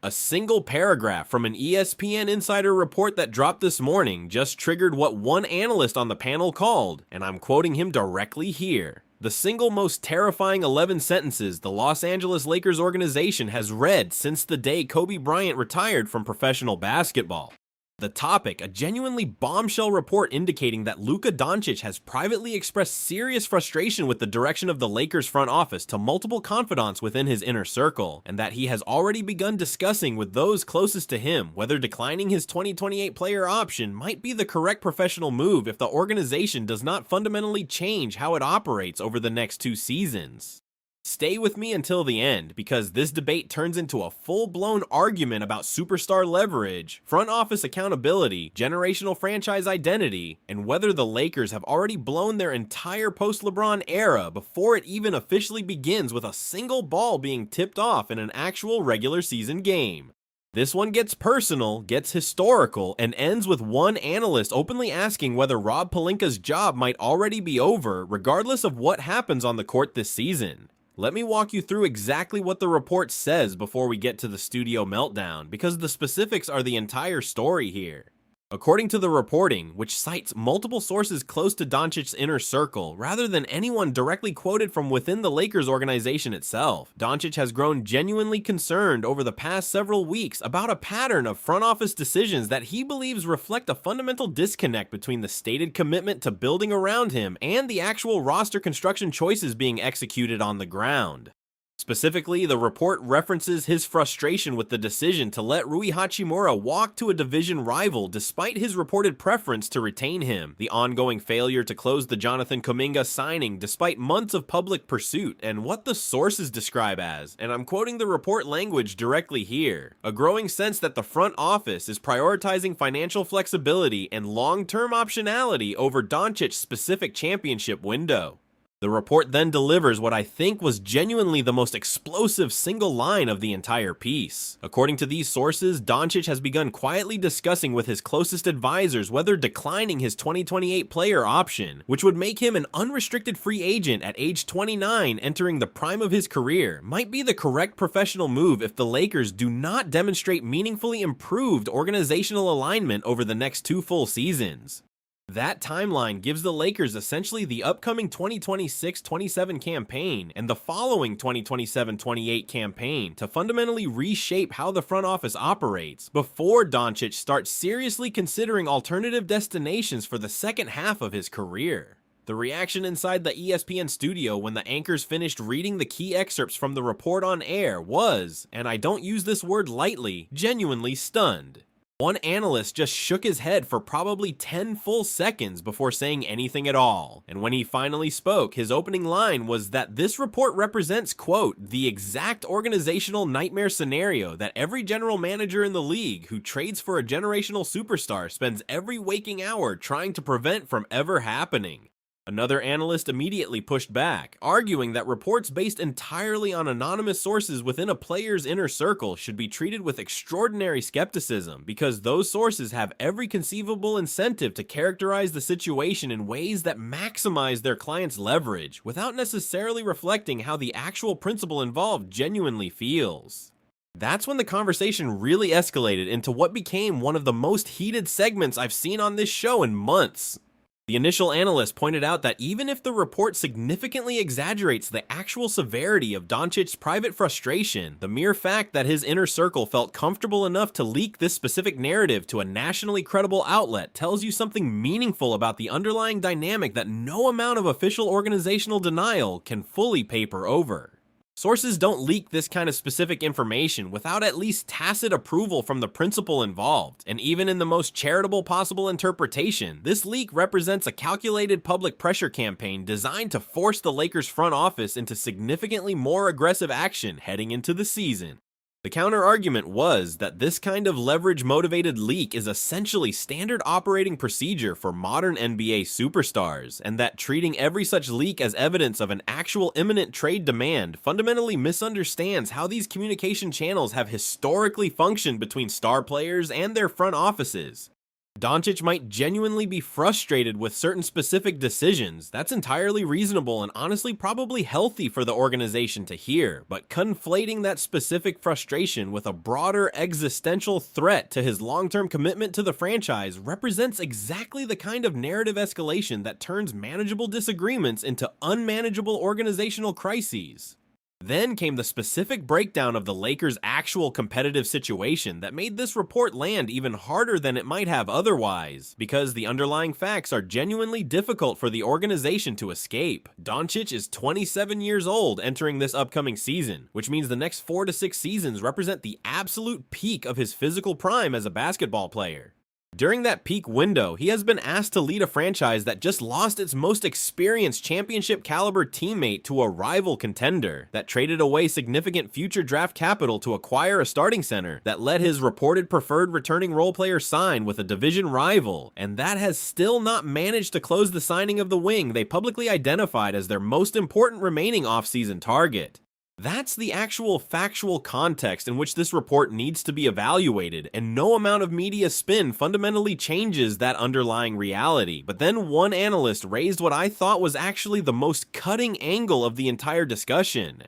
A single paragraph from an ESPN insider report that dropped this morning just triggered what one analyst on the panel called, and I'm quoting him directly here, the single most terrifying 11 sentences the Los Angeles Lakers organization has read since the day Kobe Bryant retired from professional basketball. The topic, a genuinely bombshell report indicating that Luka Doncic has privately expressed serious frustration with the direction of the Lakers front office to multiple confidants within his inner circle, and that he has already begun discussing with those closest to him whether declining his 2028 player option might be the correct professional move if the organization does not fundamentally change how it operates over the next 2 seasons. Stay with me until the end, because this debate turns into a full-blown argument about superstar leverage, front office accountability, generational franchise identity, and whether the Lakers have already blown their entire post-LeBron era before it even officially begins with a single ball being tipped off in an actual regular season game. This one gets personal, gets historical, and ends with one analyst openly asking whether Rob Pelinka's job might already be over, regardless of what happens on the court this season. Let me walk you through exactly what the report says before we get to the studio meltdown, because the specifics are the entire story here. According to the reporting, which cites multiple sources close to Doncic's inner circle, rather than anyone directly quoted from within the Lakers organization itself, Doncic has grown genuinely concerned over the past several weeks about a pattern of front office decisions that he believes reflect a fundamental disconnect between the stated commitment to building around him and the actual roster construction choices being executed on the ground. Specifically, the report references his frustration with the decision to let Rui Hachimura walk to a division rival despite his reported preference to retain him, the ongoing failure to close the Jonathan Kuminga signing despite months of public pursuit, and what the sources describe as, and I'm quoting the report language directly here, a growing sense that the front office is prioritizing financial flexibility and long-term optionality over Doncic's specific championship window. The report then delivers what I think was genuinely the most explosive single line of the entire piece. According to these sources, Doncic has begun quietly discussing with his closest advisors whether declining his 2028 player option, which would make him an unrestricted free agent at age 29 entering the prime of his career, might be the correct professional move if the Lakers do not demonstrate meaningfully improved organizational alignment over the next 2 full seasons. That timeline gives the Lakers essentially the upcoming 2026-27 campaign and the following 2027-28 campaign to fundamentally reshape how the front office operates before Doncic starts seriously considering alternative destinations for the second half of his career. The reaction inside the ESPN studio when the anchors finished reading the key excerpts from the report on air was, and I don't use this word lightly, genuinely stunned. One analyst just shook his head for probably 10 full seconds before saying anything at all, and when he finally spoke, his opening line was that this report represents, quote, the exact organizational nightmare scenario that every general manager in the league who trades for a generational superstar spends every waking hour trying to prevent from ever happening. Another analyst immediately pushed back, arguing that reports based entirely on anonymous sources within a player's inner circle should be treated with extraordinary skepticism because those sources have every conceivable incentive to characterize the situation in ways that maximize their client's leverage without necessarily reflecting how the actual principal involved genuinely feels. That's when the conversation really escalated into what became one of the most heated segments I've seen on this show in months. The initial analyst pointed out that even if the report significantly exaggerates the actual severity of Doncic's private frustration, the mere fact that his inner circle felt comfortable enough to leak this specific narrative to a nationally credible outlet tells you something meaningful about the underlying dynamic that no amount of official organizational denial can fully paper over. Sources don't leak this kind of specific information without at least tacit approval from the principal involved, and even in the most charitable possible interpretation, this leak represents a calculated public pressure campaign designed to force the Lakers front office into significantly more aggressive action heading into the season. The counter-argument was that this kind of leverage-motivated leak is essentially standard operating procedure for modern NBA superstars, and that treating every such leak as evidence of an actual imminent trade demand fundamentally misunderstands how these communication channels have historically functioned between star players and their front offices. Doncic might genuinely be frustrated with certain specific decisions. That's entirely reasonable and honestly probably healthy for the organization to hear, but conflating that specific frustration with a broader existential threat to his long-term commitment to the franchise represents exactly the kind of narrative escalation that turns manageable disagreements into unmanageable organizational crises. Then came the specific breakdown of the Lakers' actual competitive situation that made this report land even harder than it might have otherwise, because the underlying facts are genuinely difficult for the organization to escape. Doncic is 27 years old entering this upcoming season, which means the next 4 to 6 seasons represent the absolute peak of his physical prime as a basketball player. During that peak window, he has been asked to lead a franchise that just lost its most experienced championship-caliber teammate to a rival contender, that traded away significant future draft capital to acquire a starting center, that let his reported preferred returning role player sign with a division rival, and that has still not managed to close the signing of the wing they publicly identified as their most important remaining offseason target. That's the actual factual context in which this report needs to be evaluated, and no amount of media spin fundamentally changes that underlying reality. But then one analyst raised what I thought was actually the most cutting angle of the entire discussion.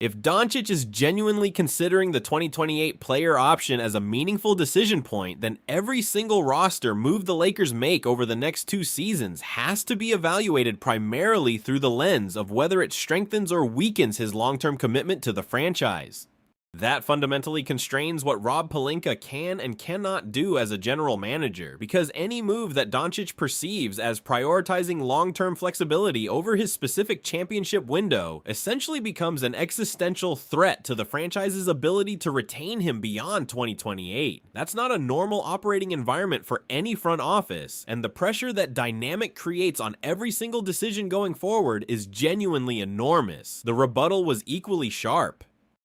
If Doncic is genuinely considering the 2028 player option as a meaningful decision point, then every single roster move the Lakers make over the next 2 seasons has to be evaluated primarily through the lens of whether it strengthens or weakens his long-term commitment to the franchise. That fundamentally constrains what Rob Pelinka can and cannot do as a general manager, because any move that Doncic perceives as prioritizing long-term flexibility over his specific championship window essentially becomes an existential threat to the franchise's ability to retain him beyond 2028. That's not a normal operating environment for any front office, and the pressure that dynamic creates on every single decision going forward is genuinely enormous. The rebuttal was equally sharp.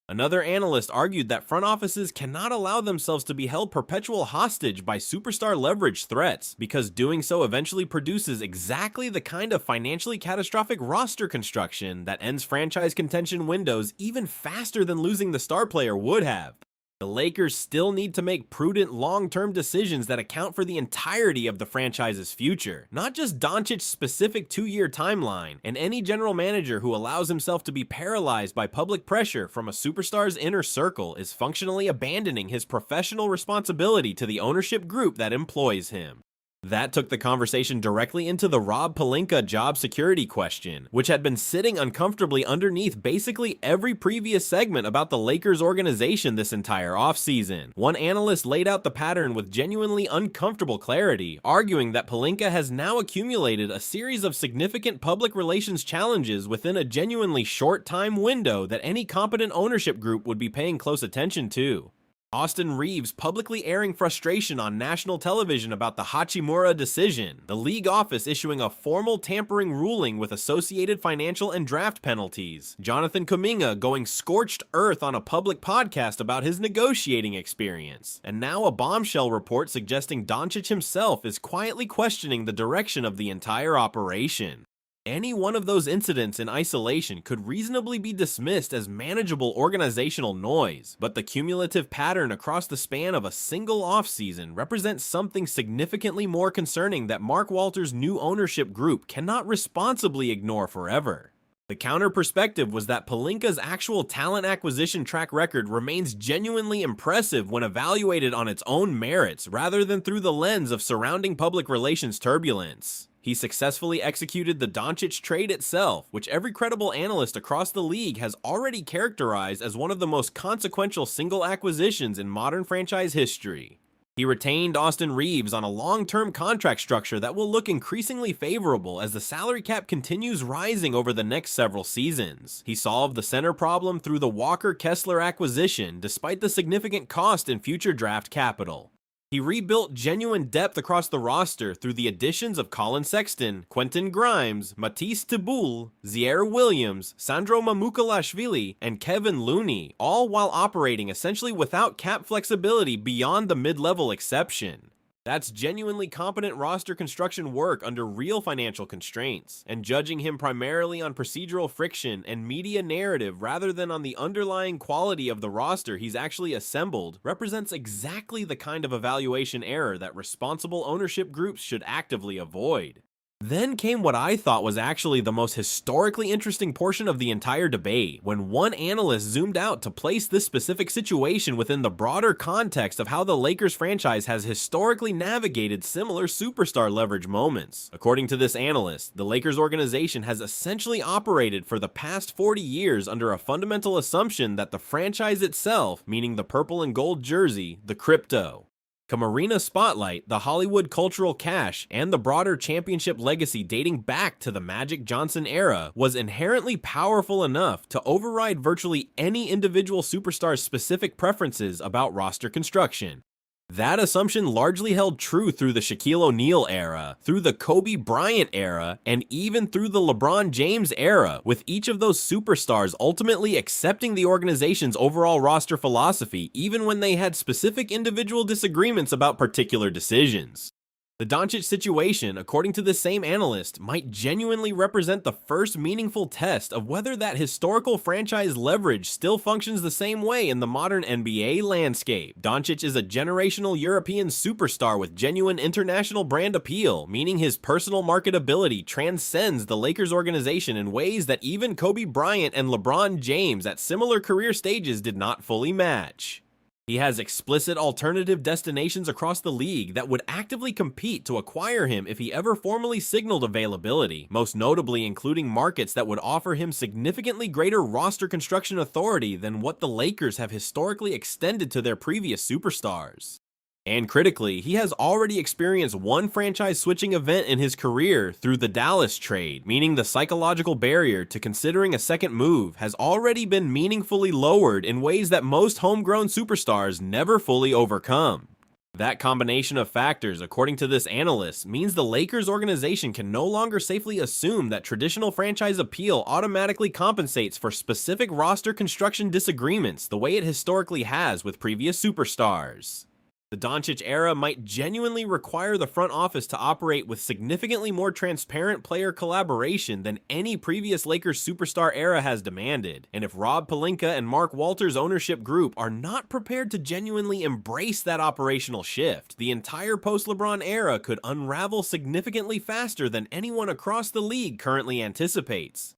Another analyst argued that front offices cannot allow themselves to be held perpetual hostage by superstar leverage threats, because doing so eventually produces exactly the kind of financially catastrophic roster construction that ends franchise contention windows even faster than losing the star player would have. The Lakers still need to make prudent long-term decisions that account for the entirety of the franchise's future, not just Doncic's specific 2-year timeline, and any general manager who allows himself to be paralyzed by public pressure from a superstar's inner circle is functionally abandoning his professional responsibility to the ownership group that employs him. That took the conversation directly into the Rob Pelinka job security question, which had been sitting uncomfortably underneath basically every previous segment about the Lakers organization this entire offseason. One analyst laid out the pattern with genuinely uncomfortable clarity, arguing that Pelinka has now accumulated a series of significant public relations challenges within a genuinely short time window that any competent ownership group would be paying close attention to. Austin Reeves publicly airing frustration on national television about the Hachimura decision, the league office issuing a formal tampering ruling with associated financial and draft penalties, Jonathan Kuminga going scorched earth on a public podcast about his negotiating experience, and now a bombshell report suggesting Doncic himself is quietly questioning the direction of the entire operation. Any one of those incidents in isolation could reasonably be dismissed as manageable organizational noise, but the cumulative pattern across the span of a single offseason represents something significantly more concerning that Mark Walter's new ownership group cannot responsibly ignore forever. The counter perspective was that Pelinka's actual talent acquisition track record remains genuinely impressive when evaluated on its own merits rather than through the lens of surrounding public relations turbulence. He successfully executed the Doncic trade itself, which every credible analyst across the league has already characterized as one of the most consequential single acquisitions in modern franchise history. He retained Austin Reeves on a long-term contract structure that will look increasingly favorable as the salary cap continues rising over the next several seasons. He solved the center problem through the Walker-Kessler acquisition, despite the significant cost in future draft capital. He rebuilt genuine depth across the roster through the additions of Colin Sexton, Quentin Grimes, Matisse Thybulle, Ziaire Williams, Sandro Mamukelashvili, and Kevin Looney, all while operating essentially without cap flexibility beyond the mid-level exception. That's genuinely competent roster construction work under real financial constraints, and judging him primarily on procedural friction and media narrative rather than on the underlying quality of the roster he's actually assembled represents exactly the kind of evaluation error that responsible ownership groups should actively avoid. Then came what I thought was actually the most historically interesting portion of the entire debate, when one analyst zoomed out to place this specific situation within the broader context of how the Lakers franchise has historically navigated similar superstar leverage moments. According to this analyst, the Lakers organization has essentially operated for the past 40 years under a fundamental assumption that the franchise itself, meaning the purple and gold jersey, the crypto, Camarena spotlight, the Hollywood cultural cash, and the broader championship legacy dating back to the Magic Johnson era was inherently powerful enough to override virtually any individual superstar's specific preferences about roster construction. That assumption largely held true through the Shaquille O'Neal era, through the Kobe Bryant era, and even through the LeBron James era, with each of those superstars ultimately accepting the organization's overall roster philosophy even when they had specific individual disagreements about particular decisions. The Doncic situation, according to the same analyst, might genuinely represent the first meaningful test of whether that historical franchise leverage still functions the same way in the modern NBA landscape. Doncic is a generational European superstar with genuine international brand appeal, meaning his personal marketability transcends the Lakers organization in ways that even Kobe Bryant and LeBron James at similar career stages did not fully match. He has explicit alternative destinations across the league that would actively compete to acquire him if he ever formally signaled availability, most notably including markets that would offer him significantly greater roster construction authority than what the Lakers have historically extended to their previous superstars. And critically, he has already experienced one franchise switching event in his career through the Dallas trade, meaning the psychological barrier to considering a second move has already been meaningfully lowered in ways that most homegrown superstars never fully overcome. That combination of factors, according to this analyst, means the Lakers organization can no longer safely assume that traditional franchise appeal automatically compensates for specific roster construction disagreements the way it historically has with previous superstars. The Doncic era might genuinely require the front office to operate with significantly more transparent player collaboration than any previous Lakers superstar era has demanded, and if Rob Pelinka and Mark Walter's ownership group are not prepared to genuinely embrace that operational shift, the entire post-LeBron era could unravel significantly faster than anyone across the league currently anticipates.